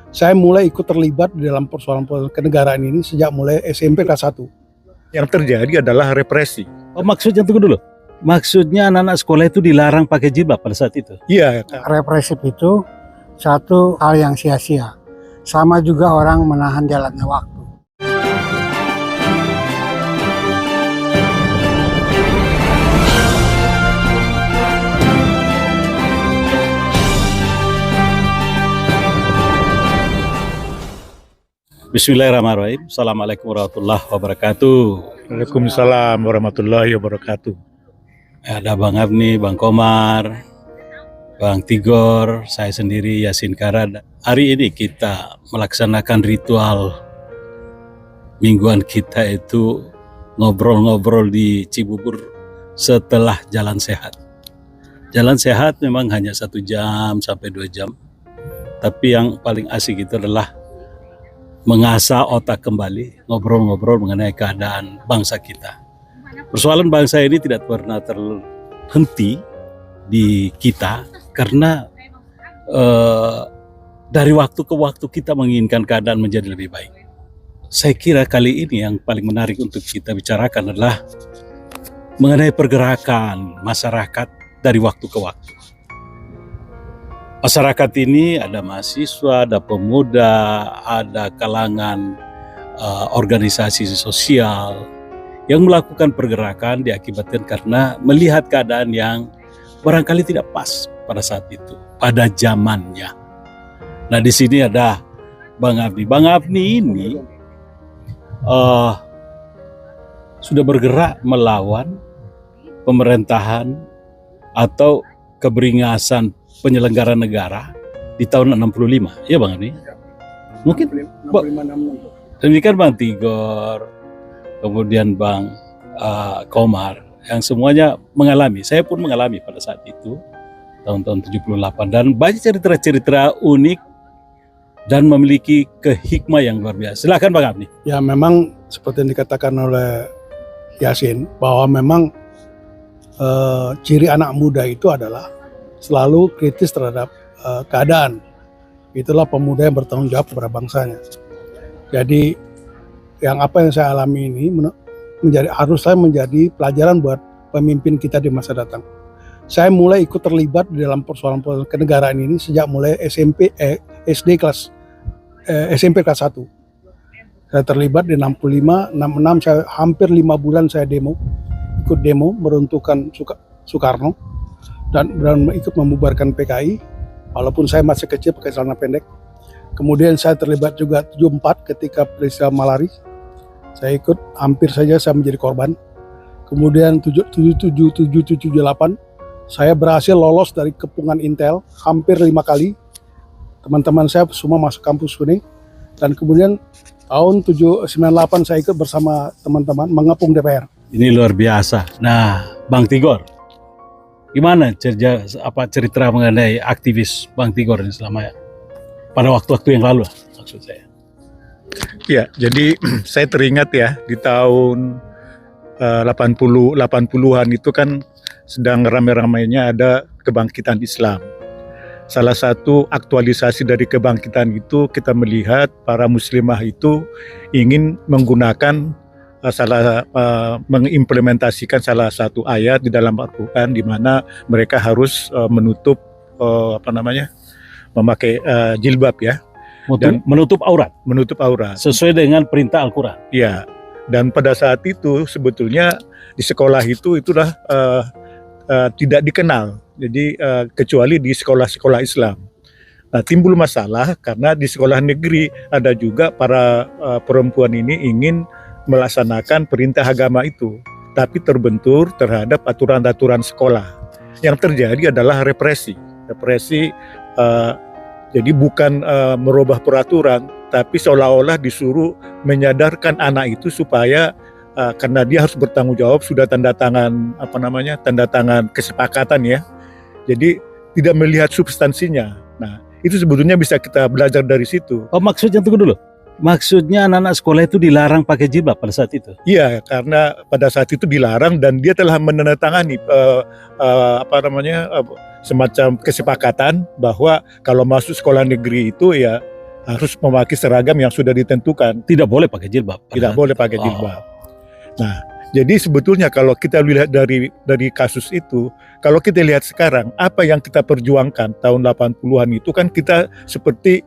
Saya mulai ikut terlibat di dalam persoalan kenegaraan ini sejak mulai SMP kelas 1. Yang terjadi adalah represi. Oh, maksudnya tunggu dulu. Maksudnya anak-anak sekolah itu dilarang pakai jilbab pada saat itu? Iya, Represif itu satu hal yang sia-sia. Sama juga orang menahan jalannya waktu. Bismillahirrahmanirrahim. Assalamualaikum warahmatullahi wabarakatuh. Waalaikumsalam warahmatullahi wabarakatuh. Ada Bang Abni, Bang Komar, Bang Tigor, saya sendiri Yasin Karad. Hari ini kita melaksanakan ritual mingguan kita, itu ngobrol-ngobrol di Cibubur setelah jalan sehat. Jalan sehat memang hanya 1 jam sampai 2 jam. Tapi yang paling asik itu adalah mengasah otak kembali, ngobrol-ngobrol mengenai keadaan bangsa kita. Persoalan bangsa ini tidak pernah terhenti di kita karena dari waktu ke waktu kita menginginkan keadaan menjadi lebih baik. Saya kira kali ini yang paling menarik untuk kita bicarakan adalah mengenai pergerakan masyarakat dari waktu ke waktu. Masyarakat ini ada mahasiswa, ada pemuda, ada kalangan organisasi sosial yang melakukan pergerakan diakibatkan karena melihat keadaan yang barangkali tidak pas pada saat itu, pada zamannya. Nah, di sini ada Bang Abni. Bang Abni ini sudah bergerak melawan pemerintahan atau keberingasan penyelenggara negara di tahun 65, ya Bang Abni? Mungkin 65-66. demikian Bang Tigor, kemudian Bang Komar, yang semuanya mengalami. Saya pun mengalami pada saat itu, tahun-tahun 78, dan banyak cerita-cerita unik dan memiliki kehikmah yang luar biasa. Silakan Bang Abni. Ya, memang seperti yang dikatakan oleh Yasin, bahwa memang ciri anak muda itu adalah selalu kritis terhadap keadaan. Itulah pemuda yang bertanggung jawab kepada bangsanya. Jadi apa yang saya alami ini harusnya menjadi pelajaran buat pemimpin kita di masa datang. Saya mulai ikut terlibat di dalam persoalan kenegaraan ini sejak mulai SMP kelas 1. Saya terlibat di 65, 66, saya hampir 5 bulan saya ikut demo meruntuhkan Soekarno dan ikut membubarkan PKI, walaupun saya masih kecil pakai celana pendek. Kemudian saya terlibat juga 74 ketika peristiwa Malari. Saya ikut, hampir saja saya menjadi korban. Kemudian 78 saya berhasil lolos dari kepungan Intel hampir 5 kali. Teman-teman saya semua masuk kampus kuning. Dan kemudian tahun 98 saya ikut bersama teman-teman mengepung DPR. Ini luar biasa. Nah, Bang Tigor, gimana cerita mengenai aktivis Bang Tigor ini selama pada waktu-waktu yang lalu, maksud saya? Ya, jadi saya teringat ya di tahun 80-an itu kan sedang ramai-ramainya ada kebangkitan Islam. Salah satu aktualisasi dari kebangkitan itu kita melihat para muslimah itu ingin menggunakan mengimplementasikan salah satu ayat di dalam Al-Quran di mana mereka harus menutup memakai jilbab ya, dan menutup aurat sesuai dengan perintah Al-Quran. Ya, dan pada saat itu sebetulnya di sekolah itulah tidak dikenal, jadi kecuali di sekolah-sekolah Islam. Nah, timbul masalah karena di sekolah negeri ada juga para perempuan ini ingin melaksanakan perintah agama itu, tapi terbentur terhadap aturan-aturan sekolah. Yang terjadi adalah represi. Jadi bukan merubah peraturan, tapi seolah-olah disuruh menyadarkan anak itu supaya karena dia harus bertanggung jawab, sudah tanda tangan kesepakatan ya. Jadi tidak melihat substansinya. Nah, itu sebetulnya bisa kita belajar dari situ. Oh, maksudnya tunggu dulu. Maksudnya anak-anak sekolah itu dilarang pakai jilbab pada saat itu? Iya, karena pada saat itu dilarang dan dia telah menandatangani semacam kesepakatan bahwa kalau masuk sekolah negeri itu ya harus memakai seragam yang sudah ditentukan, Tidak boleh pakai jilbab. tidak boleh pakai Oh. jilbab. Nah, jadi sebetulnya kalau kita lihat dari kasus itu, kalau kita lihat sekarang apa yang kita perjuangkan tahun 80-an itu kan kita seperti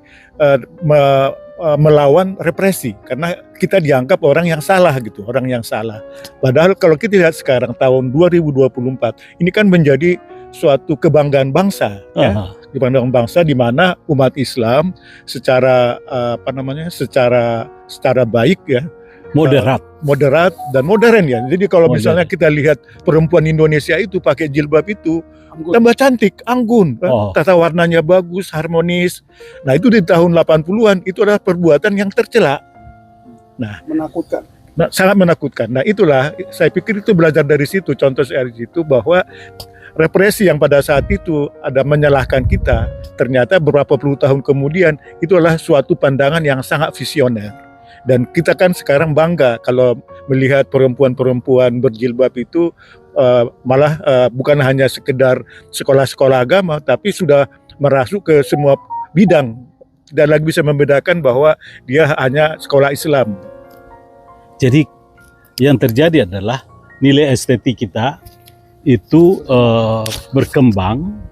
melawan represi karena kita dianggap orang yang salah gitu, orang yang salah. Padahal kalau kita lihat sekarang tahun 2024 ini kan menjadi suatu kebanggaan bangsa, ya. Aha. Kebanggaan bangsa di mana umat Islam secara secara baik ya, Moderat. dan modern ya. Jadi kalau Modern. misalnya kita lihat perempuan Indonesia itu pakai jilbab itu tambah cantik, anggun, Oh. tata warnanya bagus, harmonis. Nah, itu di tahun 80-an itu adalah perbuatan yang tercela. Menakutkan. Nah, sangat menakutkan. Nah, itulah saya pikir itu belajar dari situ, contoh dari situ bahwa represi yang pada saat itu ada menyalahkan kita, ternyata beberapa puluh tahun kemudian itu adalah suatu pandangan yang sangat visioner. Dan kita kan sekarang bangga kalau melihat perempuan-perempuan berjilbab itu malah bukan hanya sekedar sekolah-sekolah agama, tapi sudah merasuk ke semua bidang. Tidak lagi bisa membedakan bahwa dia hanya sekolah Islam. Jadi yang terjadi adalah nilai estetik kita itu berkembang,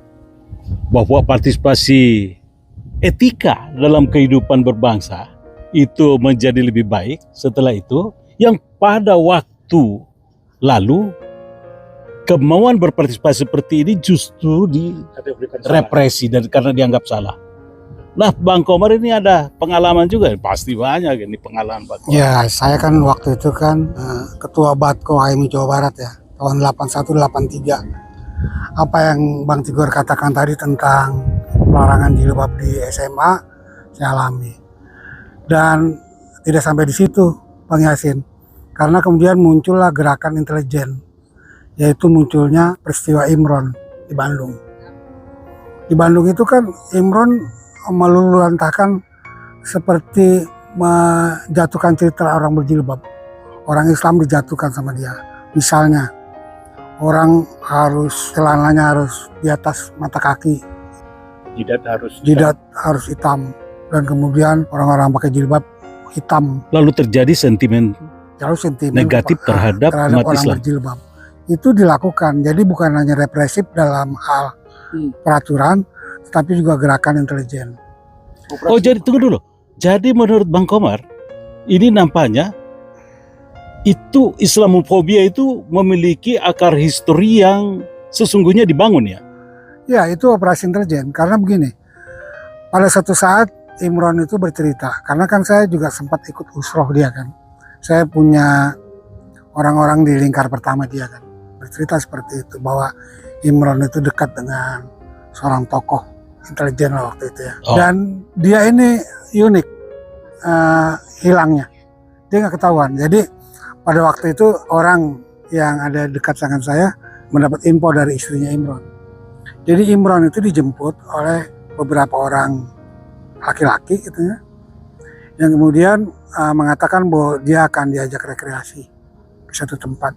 bahwa partisipasi etika dalam kehidupan berbangsa itu menjadi lebih baik. Setelah itu, yang pada waktu lalu kemauan berpartisipasi seperti ini justru direpresi dan karena dianggap salah. Nah, Bang Komar ini ada pengalaman juga, pasti banyak ini pengalaman Bang Komar. Ya, saya kan waktu itu kan ketua Batko HMI Jawa Barat ya, tahun 81-83. Apa yang Bang Tigor katakan tadi tentang pelarangan jilbab di SMA, saya alami. Dan tidak sampai di situ, Bang Yasin. Karena kemudian muncullah gerakan intelijen, yaitu munculnya peristiwa Imron di Bandung. Di Bandung itu kan Imron meluluhlantahkan seperti menjatuhkan cerita orang berjilbab. Orang Islam dijatuhkan sama dia. Misalnya, orang harus celananya harus di atas mata kaki, jidat harus hitam, dan kemudian orang-orang pakai jilbab hitam. Lalu terjadi sentimen negatif terhadap umat orang Islam. berjilbab. Itu dilakukan. Jadi bukan hanya represif dalam hal peraturan, tetapi juga gerakan intelijen. Oh, jadi tunggu dulu. Jadi menurut Bang Komar, ini nampaknya itu Islamofobia itu memiliki akar histori yang sesungguhnya dibangun ya. Ya, itu operasi intelijen. Karena begini, pada satu saat Imron itu bercerita, karena kan saya juga sempat ikut usroh dia kan. Saya punya orang-orang di lingkar pertama dia kan. Bercerita seperti itu, bahwa Imron itu dekat dengan seorang tokoh intelijen lah waktu itu ya. Oh. Dan dia ini unik, hilangnya. Dia nggak ketahuan. Jadi pada waktu itu orang yang ada dekat dengan saya mendapat info dari istrinya Imron. Jadi Imron itu dijemput oleh beberapa orang laki-laki gitu ya, yang kemudian mengatakan bahwa dia akan diajak rekreasi ke satu tempat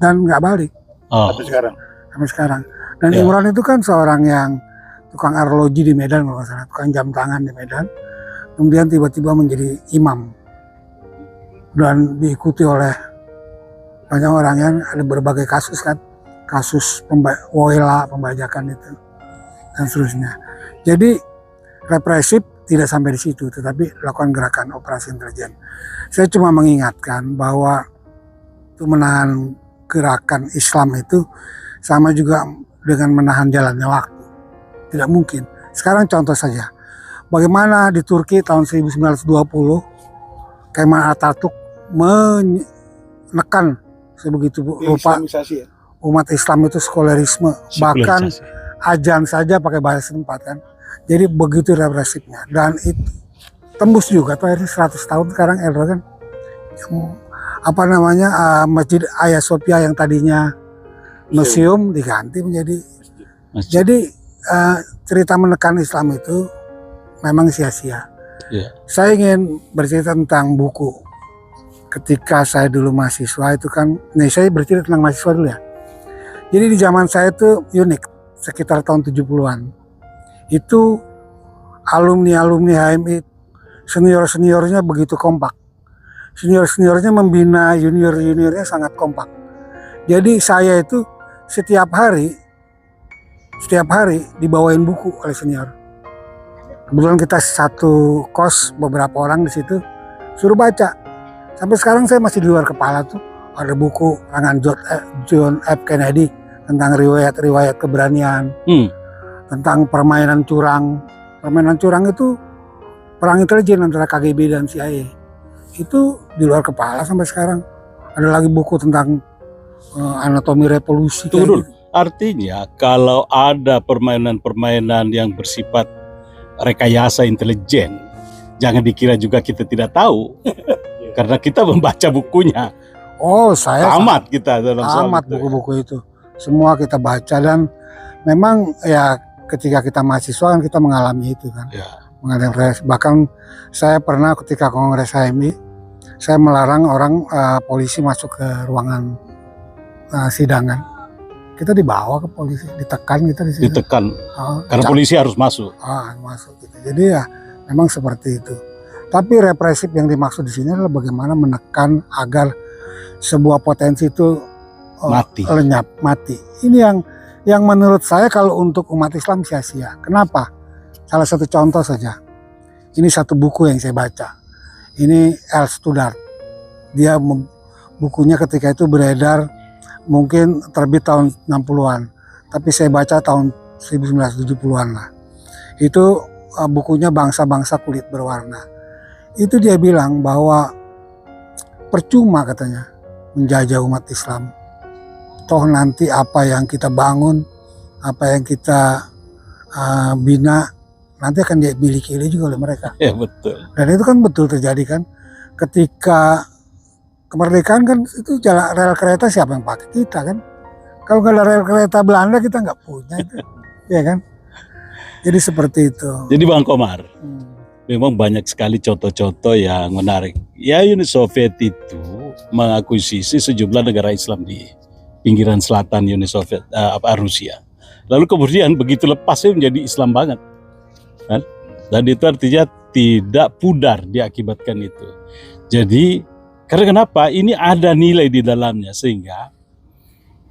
dan nggak balik Oh. sampai sekarang. Dan Ya. Imron itu kan seorang yang tukang arloji di Medan kalau nggak salah, tukang jam tangan di Medan. Kemudian tiba-tiba menjadi imam dan diikuti oleh banyak orang yang ada berbagai kasus kan, kasus pembajakan itu dan seterusnya. Jadi represif tidak sampai di situ, tetapi lakukan gerakan operasi intelijen. Saya cuma mengingatkan bahwa itu menahan gerakan Islam itu sama juga dengan menahan jalannya waktu. Tidak mungkin. Sekarang contoh saja, bagaimana di Turki tahun 1920 Kemal Atatürk menekan sebegitu rupa Islamisasi ya. umat Islam itu sekularisme, bahkan ajan saja pakai bahasa setempat kan. Jadi begitu represifnya, dan itu tembus juga tuh akhirnya 100 tahun sekarang Erdogan apa namanya Masjid Hagia Sophia yang tadinya museum diganti menjadi Masjid. jadi cerita menekan Islam itu memang sia-sia. Iya. Saya ingin bercerita tentang buku. Ketika saya dulu mahasiswa itu kan, saya bercerita tentang mahasiswa dulu ya. Jadi di zaman saya itu unik, sekitar tahun 70-an. Itu alumni HMI senior-seniornya begitu kompak. Senior-seniornya membina junior-juniornya sangat kompak. Jadi saya itu setiap hari dibawain buku oleh senior. Kebetulan kita satu kos, beberapa orang di situ, suruh baca. Sampai sekarang saya masih di luar kepala tuh. Ada buku karangan John F. Kennedy tentang riwayat-riwayat keberanian, tentang permainan curang. Permainan curang itu perang intelijen antara KGB dan CIA. Itu di luar kepala sampai sekarang. Ada lagi buku tentang anatomi revolusi. Tunggu dulu. Artinya kalau ada permainan-permainan yang bersifat rekayasa intelijen, jangan dikira juga kita tidak tahu. Karena kita membaca bukunya. Oh, saya Tamat kita dalam soal tamat itu. buku-buku itu. Semua kita baca dan memang ya ketika kita mahasiswa kan kita mengalami itu kan. Ya. Bahkan saya pernah ketika Kongres HMI, saya melarang orang polisi masuk ke ruangan sidangan. Kita dibawa ke polisi, ditekan kita di situ. Ditekan. Karena polisi harus masuk. Masuk gitu. Jadi ya memang seperti itu. Tapi represif yang dimaksud di sini adalah bagaimana menekan agar sebuah potensi itu lenyap, mati. Ini yang menurut saya kalau untuk umat Islam sia-sia. Kenapa? Salah satu contoh saja. Ini satu buku yang saya baca. Ini L. Studart. Dia bukunya ketika itu beredar mungkin terbit tahun 60-an. Tapi saya baca tahun 1970-an lah. Itu bukunya Bangsa-Bangsa Kulit Berwarna. Itu dia bilang bahwa percuma katanya menjajah umat Islam. Toh nanti apa yang kita bangun, apa yang kita bina, nanti akan dimiliki juga oleh mereka. Ya betul. Dan itu kan betul terjadi kan. Ketika kemerdekaan kan itu jalan rel kereta siapa yang pakai? Kita kan. Kalau nggak ada rel kereta Belanda kita nggak punya itu. Ya kan. Jadi seperti itu. Jadi Bang Komar, memang banyak sekali contoh-contoh yang menarik. Ya, Uni Soviet itu mengakuisisi sejumlah negara Islam di pinggiran selatan Uni Soviet, Rusia. Lalu kemudian begitu lepasnya menjadi Islam banget, kan? Dan itu artinya tidak pudar diakibatkan itu. Jadi karena kenapa? Ini ada nilai di dalamnya sehingga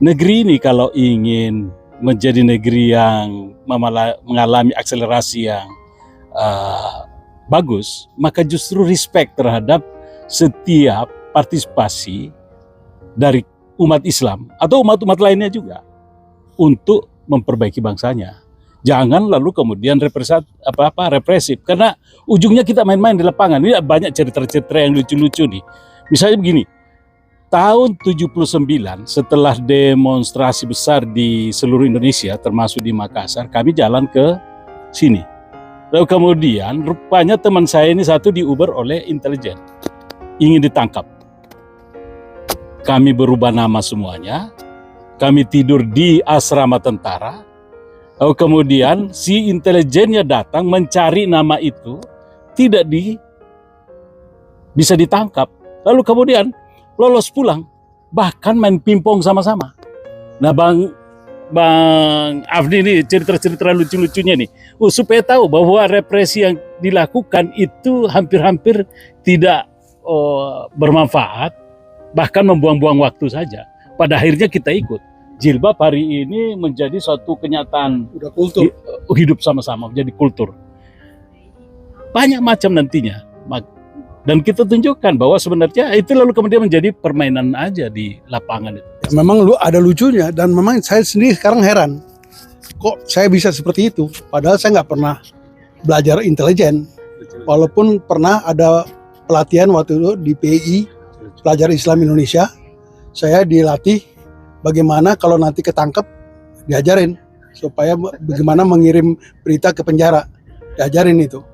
negeri ini kalau ingin menjadi negeri yang mengalami akselerasi yang bagus, maka justru respect terhadap setiap partisipasi dari umat Islam atau umat-umat lainnya juga untuk memperbaiki bangsanya. Jangan lalu kemudian represif, karena ujungnya kita main-main di lapangan. Ini banyak cerita-cerita yang lucu-lucu nih. Misalnya begini, tahun 79 setelah demonstrasi besar di seluruh Indonesia termasuk di Makassar, kami jalan ke sini. Lalu kemudian rupanya teman saya ini satu diuber oleh intelijen, ingin ditangkap. Kami berubah nama semuanya, kami tidur di asrama tentara. Lalu kemudian si intelijennya datang mencari nama itu, tidak bisa ditangkap. Lalu kemudian lolos pulang, bahkan main pingpong sama-sama. Nah Bang Afni ini cerita-cerita lucu-lucunya nih, supaya tahu bahwa represi yang dilakukan itu hampir-hampir tidak bermanfaat, bahkan membuang-buang waktu saja. Pada akhirnya kita ikut. Jilbab hari ini menjadi suatu kenyataan, Udah kultur. hidup sama-sama, menjadi kultur. Banyak macam nantinya. Dan kita tunjukkan bahwa sebenarnya itu lalu kemudian menjadi permainan aja di lapangan itu. Memang ada lucunya dan memang saya sendiri sekarang heran. Kok saya bisa seperti itu? Padahal saya nggak pernah belajar intelijen. Walaupun pernah ada pelatihan waktu itu di PI, Pelajar Islam Indonesia. Saya dilatih bagaimana kalau nanti ketangkep diajarin. Supaya bagaimana mengirim berita ke penjara. Diajarin itu.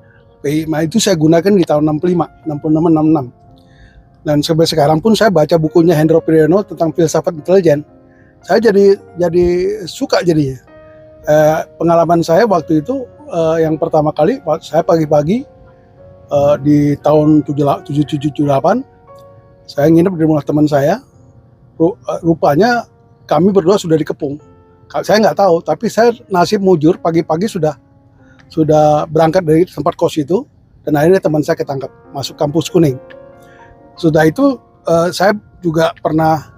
Nah itu saya gunakan di tahun 65, 66, 66. Dan sampai sekarang pun saya baca bukunya Hendro Priyono tentang filsafat intelijen. Saya jadi suka jadinya. Pengalaman saya waktu itu yang pertama kali saya pagi-pagi di tahun 7778 saya nginep di rumah teman saya. Rupanya kami berdua sudah dikepung. Saya nggak tahu, tapi saya nasib mujur pagi-pagi sudah berangkat dari tempat kos itu dan akhirnya teman saya ketangkap masuk kampus Kuning. Sudah itu saya juga pernah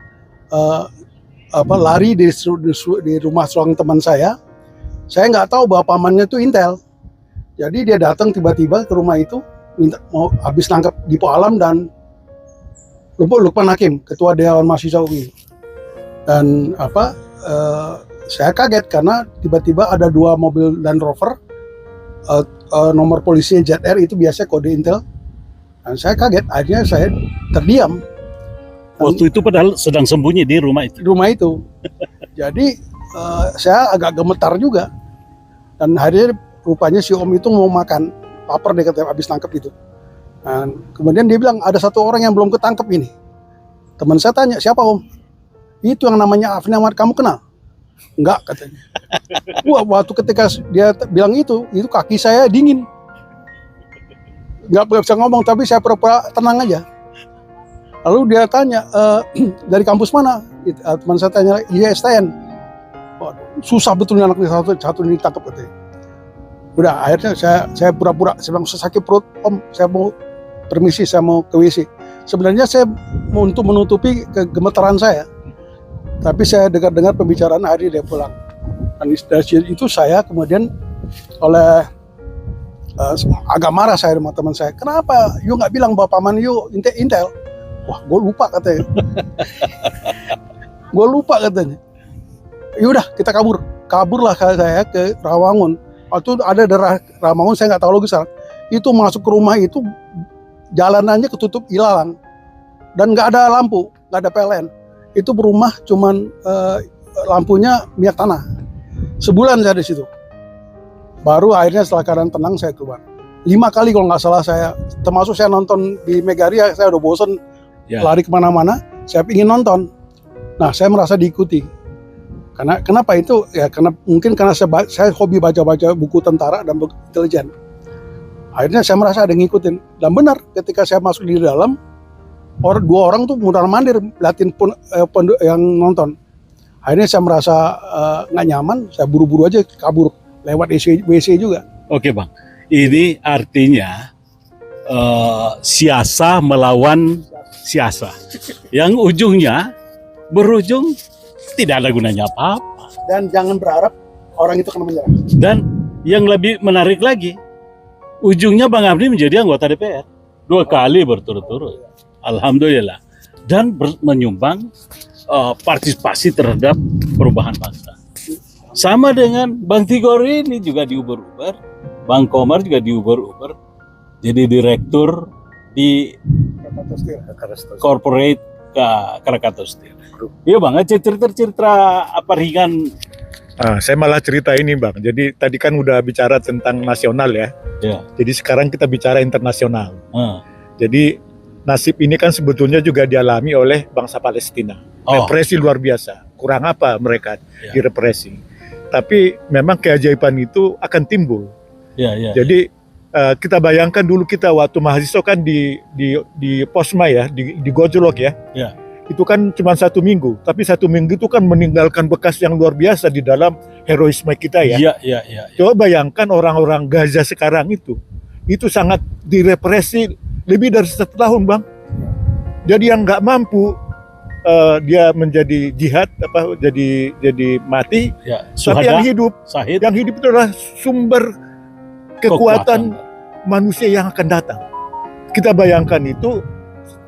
lari di rumah seorang teman saya. Saya nggak tahu bahwa pamannya itu intel. Jadi dia datang tiba-tiba ke rumah itu, minta mau habis nangkap Dipo Alam dan Lukman Hakim, ketua Dewan Mahasiswa UI. Dan saya kaget karena tiba-tiba ada 2 mobil Land Rover, nomor polisinya ZR, itu biasa kode intel. Dan saya kaget, akhirnya saya terdiam. Waktu itu padahal sedang sembunyi di rumah itu. Rumah itu. Jadi saya agak gemetar juga. Dan akhirnya rupanya si Om itu mau makan, lapar dia katanya habis nangkep itu. Dan kemudian dia bilang ada 1 orang yang belum ketangkep ini. Teman saya tanya, siapa Om? Itu yang namanya Afni Ahmad, kamu kenal? Enggak katanya. Wah, waktu ketika dia bilang itu kaki saya dingin. Enggak bisa ngomong, tapi saya pura-pura tenang aja. Lalu dia tanya, dari kampus mana? Teman saya tanya, ISTN. Susah betul anak satu ini ditangkap katanya. Udah, akhirnya saya pura-pura, saya bilang sakit perut, Om, saya mau permisi, saya mau ke WC. Sebenarnya saya mau untuk menutupi kegemetaran saya, tapi saya dengar pembicaraan hari dia pulang. Dan dari itu saya kemudian agak marah saya sama teman saya. Kenapa? You nggak bilang bahwa paman you intel? Wah, gue lupa katanya. Gue lupa katanya. Yaudah, kita kaburlah saya ke Rawangun. Waktu ada daerah Rawangun, saya nggak tahu lagi sekarang. Itu masuk ke rumah itu jalanannya ketutup ilalang dan nggak ada lampu, nggak ada PLN. Itu berumah cuman lampunya minyak tanah. Sebulan saya di situ. Baru akhirnya setelah keadaan tenang saya keluar. 5 kali kalau nggak salah saya, termasuk saya nonton di Megaria, saya udah bosen lari kemana-mana, saya ingin nonton. Nah, saya merasa diikuti. Kenapa itu? Ya karena saya hobi baca-baca buku tentara dan buku intelijen. Akhirnya saya merasa ada yang ngikutin. Dan benar, ketika saya masuk di dalam, 2 orang tuh mundar-mandir liatin yang nonton. Akhirnya saya merasa nggak nyaman, saya buru-buru aja kabur lewat WC juga. Oke Bang, ini artinya siasa melawan siasa. Yang ujungnya berujung tidak ada gunanya apa-apa. Dan jangan berharap orang itu akan menyerah. Dan yang lebih menarik lagi, ujungnya Bang Abdi menjadi anggota DPR 2 kali berturut-turut. Alhamdulillah. Dan menyumbang partisipasi terhadap perubahan bangsa. Sama dengan Bang Tigor ini juga diuber-uber, Bang Komar juga diuber-uber jadi direktur di corporate Krakatau Steel. Iya Bang, cerita apa ringan? Saya malah cerita ini Bang, jadi tadi kan udah bicara tentang nasional ya. Jadi sekarang kita bicara internasional. Jadi nasib ini kan sebetulnya juga dialami oleh bangsa Palestina. Represi luar biasa. Kurang apa mereka direpresi. Tapi memang keajaiban itu akan timbul. Jadi kita bayangkan dulu kita waktu mahasiswa kan di Posma ya, di Gojolok ya. Itu kan cuma 1 minggu, tapi 1 minggu itu kan meninggalkan bekas yang luar biasa di dalam heroisme kita ya. Coba bayangkan orang-orang Gaza sekarang itu sangat direpresi lebih dari 1 tahun Bang. Jadi yang nggak mampu dia menjadi jihad jadi mati, tapi yang hidup itu adalah sumber kekuatan manusia yang akan datang. Kita bayangkan itu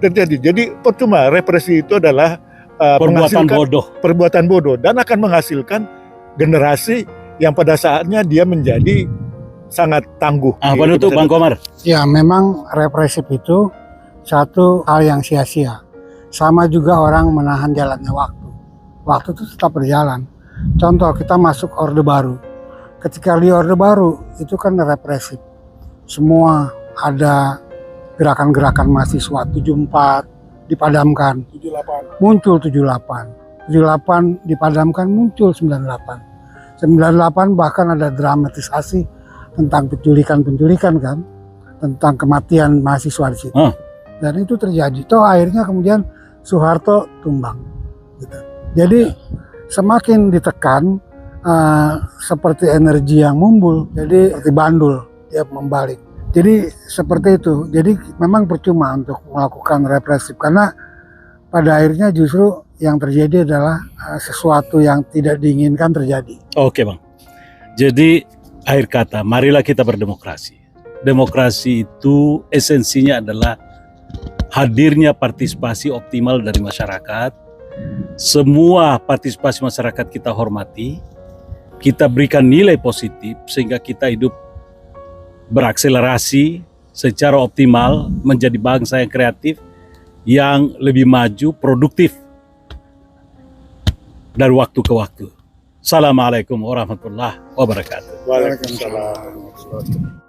terjadi. Jadi percuma, represi itu adalah perbuatan bodoh dan akan menghasilkan generasi yang pada saatnya dia menjadi sangat tangguh. Apa itu Bang Komar? Ya, memang represif itu satu hal yang sia-sia. Sama juga orang menahan jalannya waktu. Waktu itu tetap berjalan. Contoh, kita masuk Orde Baru. Ketika di Orde Baru, itu kan represif. Semua ada gerakan-gerakan mahasiswa, 74 dipadamkan. 78. Muncul 78. 78 dipadamkan, muncul 98. 98 bahkan ada dramatisasi tentang penculikan kan. Tentang kematian mahasiswa di situ. Dan itu terjadi. Toh akhirnya kemudian Soeharto tumbang. Gitu. Jadi semakin ditekan seperti energi yang mumbul, jadi seperti bandul dia membalik. Jadi seperti itu. Jadi memang percuma untuk melakukan represif karena pada akhirnya justru yang terjadi adalah sesuatu yang tidak diinginkan terjadi. Oke Bang. Jadi akhir kata, marilah kita berdemokrasi. Demokrasi itu esensinya adalah hadirnya partisipasi optimal dari masyarakat. Semua partisipasi masyarakat kita hormati, kita berikan nilai positif sehingga kita hidup berakselerasi secara optimal menjadi bangsa yang kreatif, yang lebih maju, produktif dari waktu ke waktu. Assalamualaikum warahmatullahi wabarakatuh. Waalaikumsalam.